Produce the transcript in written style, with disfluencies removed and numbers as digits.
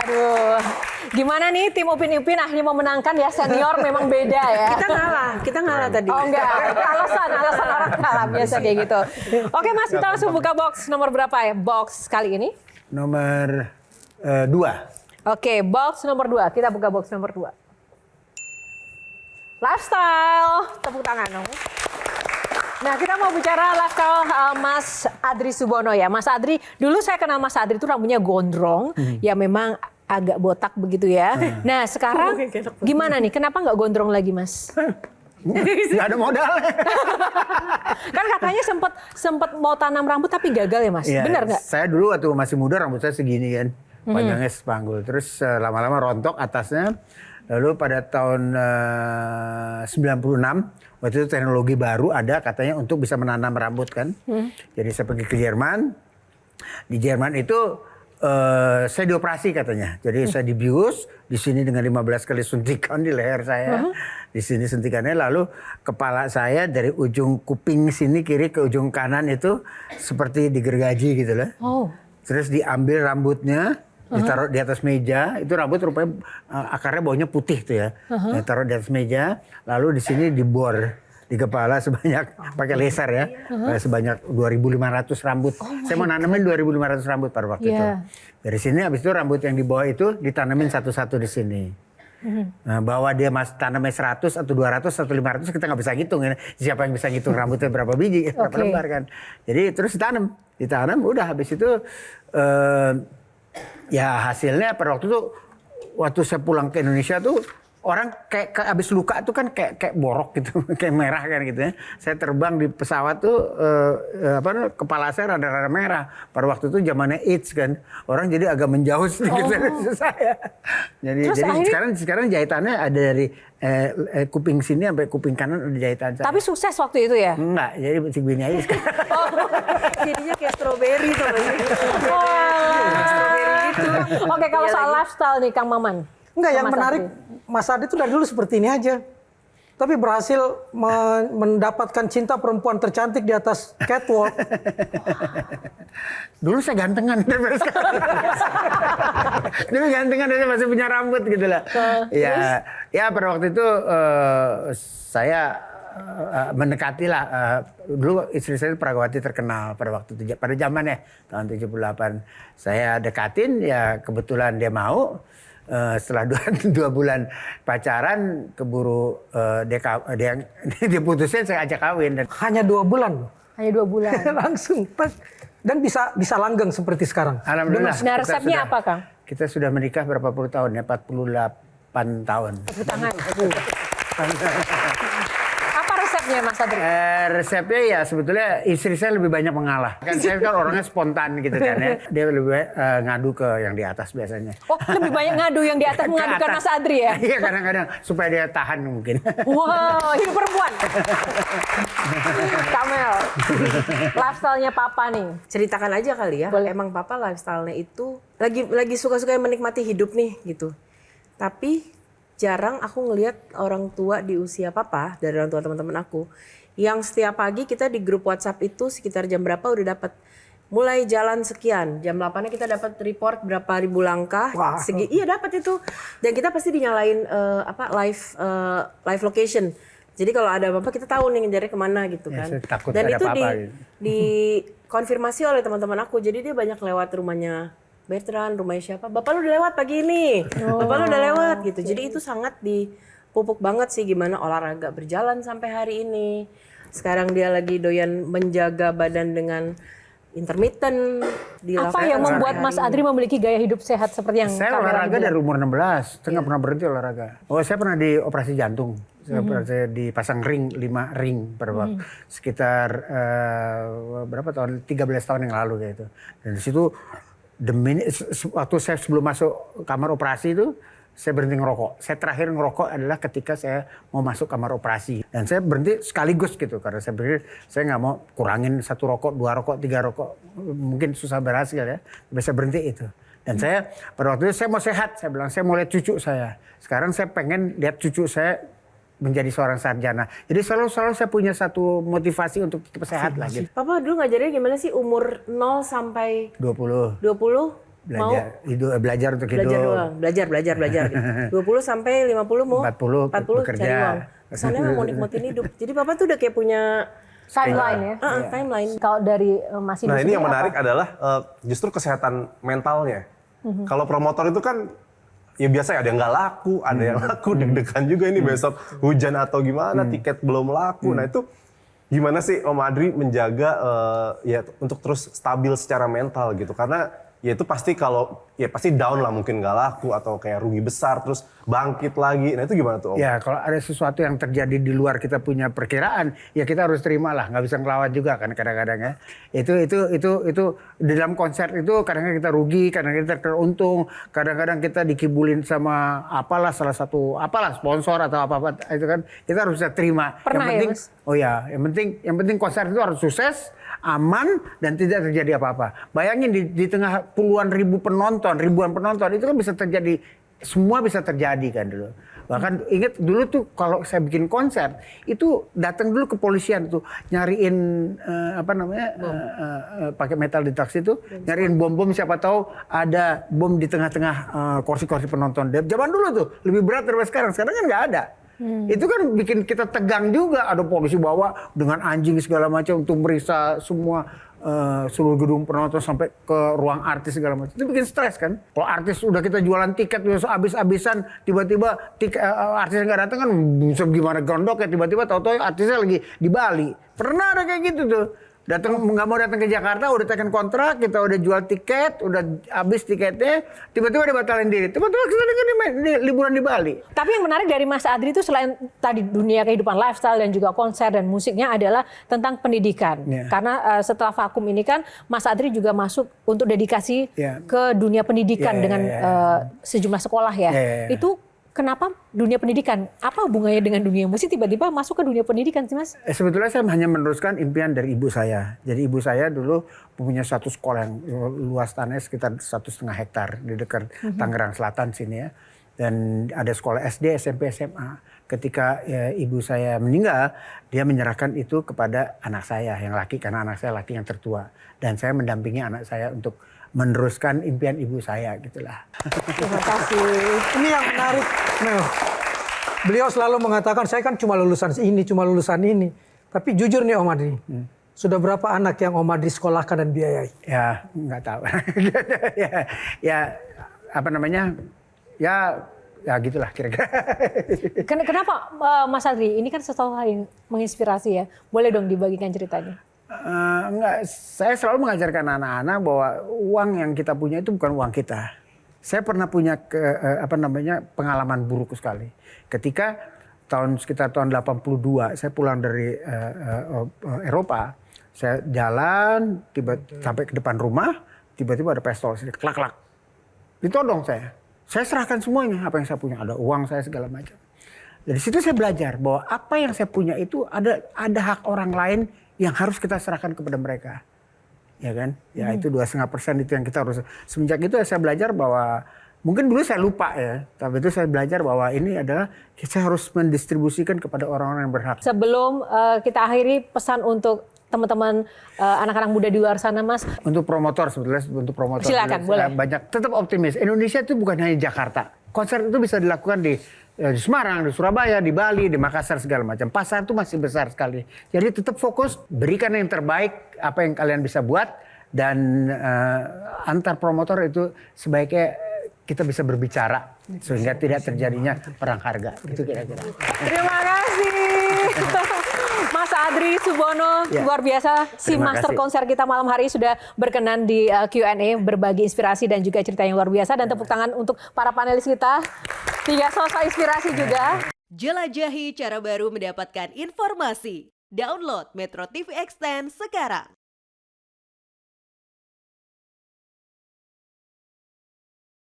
Aduh, gimana nih tim Upin Ipin akhirnya memenangkan ya, senior memang beda ya. Kita ngalah tadi. Oh enggak, alasan orang kalah biasa kayak gitu. Oke Mas, kita langsung buka box nomor berapa ya box kali ini? Nomor 2. Oke, box nomor 2, kita buka box nomor 2. Lifestyle, tepuk tangan dong. Nah, kita mau bicara lifestyle Mas Adri Subono ya. Mas Adri, dulu saya kenal Mas Adri itu rambutnya gondrong, ya memang agak botak begitu ya. Nah, sekarang gimana nih? Kenapa nggak gondrong lagi, Mas? Nggak ada modalnya. Kan katanya sempat mau tanam rambut tapi gagal ya, Mas? Ya, Benar nggak? Saya dulu waktu masih muda rambut saya segini kan. Panjangnya sepanggul. Terus lama-lama rontok atasnya. Lalu pada tahun 96, waktu itu teknologi baru ada katanya untuk bisa menanam rambut kan. Jadi saya pergi ke Jerman. Di Jerman itu saya dioperasi katanya. Jadi saya dibius di sini dengan 15 kali suntikan di leher saya. Di sini suntikannya, lalu kepala saya dari ujung kuping sini kiri ke ujung kanan itu seperti digergaji gitu loh. Oh. Terus diambil rambutnya, ditaruh di atas meja. Itu rambut rupanya akarnya baunya putih tuh ya. Ditaruh di atas meja, lalu di sini dibor di kepala sebanyak pakai laser ya, sebanyak 2.500 rambut. Saya mau nanamin 2.500 rambut pada waktu itu. Dari sini habis itu rambut yang di bawah itu ditanamin satu-satu di sini. Nah, bahwa dia tanamnya 100 atau 200 atau 500 kita nggak bisa ngitung ya. Siapa yang bisa ngitung rambutnya berapa biji, berapa lembar kan. Jadi terus ditanam, udah habis itu ya hasilnya pada waktu itu waktu saya pulang ke Indonesia tuh orang kayak abis luka tuh kan kayak borok gitu, kayak merah kan gitu ya. Saya terbang di pesawat tuh kepala saya rada-rada merah. Pada waktu itu zamannya AIDS kan, orang jadi agak menjauh sedikit dari saya. Jadi sekarang jahitannya ada dari kuping sini sampai kuping kanan ada jahitan saya. Tapi sukses waktu itu ya? Enggak, jadi begini aja sekarang. Jadinya kayak stroberi tuh. Oke, kalau soal lifestyle nih Kang Maman. Enggak, yang menarik Mas Adri itu dari dulu seperti ini aja. Tapi berhasil mendapatkan cinta perempuan tercantik di atas catwalk. Dulu saya gantengan daripada sekarang. Dulu gantengan saya masih punya rambut gitu lah. Ya pada waktu itu saya mendekati lah. Dulu istri saya Pragawati terkenal pada waktu itu, pada zamannya tahun 78. Saya dekatin, ya kebetulan dia mau. Setelah 2 bulan pacaran keburu dia putusin, saya ajak kawin. Hanya 2 bulan. Hanya 2 bulan. Langsung. Dan bisa langgeng seperti sekarang. Alhamdulillah. Nah, resepnya apa Kang? Kita sudah menikah berapa puluh tahun ya, 48 tahun. Tepuk tangan. Apa resepnya Mas Adri? Resepnya ya sebetulnya istri saya lebih banyak mengalah. Kan saya kan orangnya spontan gitu kan ya. Dia lebih banyak ngadu ke yang di atas biasanya. Oh, lebih banyak ngadu yang di atas mengadukan Mas Adri ya? Iya, kadang-kadang supaya dia tahan mungkin. Wow, hidup perempuan. Kamel, lifestyle-nya Papa nih. Ceritakan aja kali ya. Boleh. Emang Papa lifestyle-nya itu lagi suka-suka menikmati hidup nih gitu. Tapi jarang aku ngelihat orang tua di usia Papa, dari orang tua teman-teman aku, yang setiap pagi kita di grup WhatsApp itu sekitar jam berapa udah dapat mulai jalan sekian, jam 8-nya kita dapat report berapa ribu langkah. Iya dapat itu. Dan kita pasti dinyalain live location. Jadi kalau ada apa-apa kita tahu nih ngejarnya kemana gitu kan. Ya, takut dan ada itu apa-apa, dikonfirmasi oleh teman-teman aku. Jadi dia banyak lewat rumahnya Bertrand, rumahnya siapa? Bapak lu udah lewat pagi ini. Bapak lu udah lewat gitu. Jadi itu sangat dipupuk banget sih gimana olahraga berjalan sampai hari ini. Sekarang dia lagi doyan menjaga badan dengan intermittent. Apa yang membuat Mas Adri memiliki gaya hidup sehat seperti yang saya olahraga dari umur 16. Saya nggak pernah berhenti olahraga. Oh, saya pernah dioperasi jantung. Saya dipasang ring 5 ring pada waktu sekitar berapa tahun? 13 tahun yang lalu gitu. Dan di situ waktu saya sebelum masuk kamar operasi itu saya berhenti ngerokok. Saya terakhir ngerokok adalah ketika saya mau masuk kamar operasi. Dan saya berhenti sekaligus gitu. Karena saya pikir saya nggak mau kurangin 1 rokok, 2 rokok, 3 rokok. Mungkin susah berhasil ya. Tapi saya berhenti itu. Dan saya pada waktu itu saya mau sehat. Saya bilang saya mau lihat cucu saya. Sekarang saya pengen lihat cucu saya menjadi seorang sarjana. Jadi selalu saya punya satu motivasi untuk tetap sehat lah gitu. Papa dulu ngajarinnya gimana sih umur 0 sampai 20. 20 belajar untuk hidup. Belajar doang, belajar. Gitu. 20 sampai 50 mau 40 bekerja. cari uang. Kesannya mau nikmatin hidup. Jadi papa tuh udah kayak punya Timeline ya. timeline. Kalau dari Mas Ibu Nah ini sendiri yang menarik apa? adalah justru kesehatan mentalnya. Kalau promotor itu kan ya biasa ya ada yang nggak laku, ada yang laku, deg-degan juga ini besok hujan atau gimana, tiket belum laku. Nah itu gimana sih Om Adri menjaga ya untuk terus stabil secara mental gitu? Karena ya itu pasti pasti down lah, mungkin nggak laku atau kayak rugi besar terus bangkit lagi. Nah itu gimana tuh Om? Ya kalau ada sesuatu yang terjadi di luar kita punya perkiraan, ya kita harus terima lah, nggak bisa ngelawan juga kan kadang-kadang ya. Itu di dalam konser itu kadang-kadang kita rugi, kadang-kadang kita untung, kadang-kadang kita dikibulin sama salah satu sponsor atau apa itu kan kita harus bisa terima. Pernah yang penting, ya, Mas? Oh ya, yang penting konser itu harus sukses, aman dan tidak terjadi apa-apa. Bayangin di tengah ribuan penonton itu kan bisa terjadi, semua bisa terjadi kan dulu. Bahkan ingat dulu tuh kalau saya bikin konser itu datang dulu kepolisian tuh nyariin pakai metal detector itu nyariin bom siapa tahu ada bom di tengah-tengah kursi-kursi penonton. Zaman dulu tuh lebih berat daripada sekarang kan nggak ada. Itu kan bikin kita tegang juga, ada polisi bawa dengan anjing segala macam untuk meriksa semua seluruh gedung penonton sampai ke ruang artis segala macam. Itu bikin stres kan. Kalau artis udah kita jualan tiket udah habis-habisan, tiba-tiba artisnya nggak datang kan gimana gondok ya, tiba-tiba tahu-tahu artisnya lagi di Bali. Pernah ada kayak gitu tuh. Nggak mau datang ke Jakarta, udah tekan kontrak, kita udah jual tiket, udah habis tiketnya, tiba-tiba dibatalin diri. Tiba-tiba kita di liburan di Bali. Tapi yang menarik dari Mas Adri itu selain tadi dunia kehidupan lifestyle dan juga konser dan musiknya adalah tentang pendidikan. Yeah. Karena setelah vakum ini kan Mas Adri juga masuk untuk dedikasi ke dunia pendidikan dengan sejumlah sekolah ya. Itu kenapa dunia pendidikan? Apa hubungannya dengan dunia musik tiba-tiba masuk ke dunia pendidikan sih Mas? Sebetulnya saya hanya meneruskan impian dari ibu saya. Jadi ibu saya dulu punya satu sekolah yang luas tanahnya sekitar 1,5 hektar di dekat Tangerang Selatan sini ya. Dan ada sekolah SD, SMP, SMA. Ketika ibu saya meninggal, dia menyerahkan itu kepada anak saya yang laki, karena anak saya laki yang tertua. Dan saya mendampingi anak saya untuk meneruskan impian ibu saya gitulah. Terima kasih. Ini yang menarik, Mel. Beliau selalu mengatakan, saya kan cuma lulusan ini. Tapi jujur nih Om Adri, sudah berapa anak yang Om Adri sekolahkan dan biayai? Ya, nggak tahu. Ya gitulah kira-kira. Kenapa Mas Adri? Ini kan sesuatu hal yang menginspirasi ya. Boleh dong dibagikan ceritanya. Enggak, saya selalu mengajarkan anak-anak bahwa uang yang kita punya itu bukan uang kita. Saya pernah punya pengalaman buruk sekali. Ketika sekitar tahun 82, saya pulang dari Eropa, saya jalan sampai ke depan rumah, tiba-tiba ada pistol, klak-klak. Ditodong saya. Saya serahkan semuanya, apa yang saya punya, ada uang saya segala macam. Dari situ saya belajar bahwa apa yang saya punya itu ada hak orang lain yang harus kita serahkan kepada mereka, ya kan? Ya itu 2,5% itu yang kita harus. Semenjak itu saya belajar bahwa mungkin dulu saya lupa ya, tapi itu saya belajar bahwa ini adalah saya harus mendistribusikan kepada orang-orang yang berhak. Sebelum kita akhiri, pesan untuk teman-teman anak-anak muda di luar sana, Mas. Untuk promotor sebetulnya, Silakan, boleh. Banyak tetap optimis. Indonesia itu bukan hanya Jakarta. Konser itu bisa dilakukan di Semarang, di Surabaya, di Bali, di Makassar segala macam. Pasar itu masih besar sekali. Jadi tetap fokus, berikan yang terbaik apa yang kalian bisa buat, dan antar promotor itu sebaiknya kita bisa berbicara sehingga tidak terjadinya perang harga. Itu kira-kira. Terima kasih. Mas Adri Subono, luar biasa. Si Terima master kasih. konser kita malam hari sudah berkenan di Q&A, berbagi inspirasi dan juga cerita yang luar biasa. Dan tepuk tangan untuk para panelis kita. 3 sosok inspirasi juga. Jelajahi cara baru mendapatkan informasi. Download Metro TV Extend sekarang.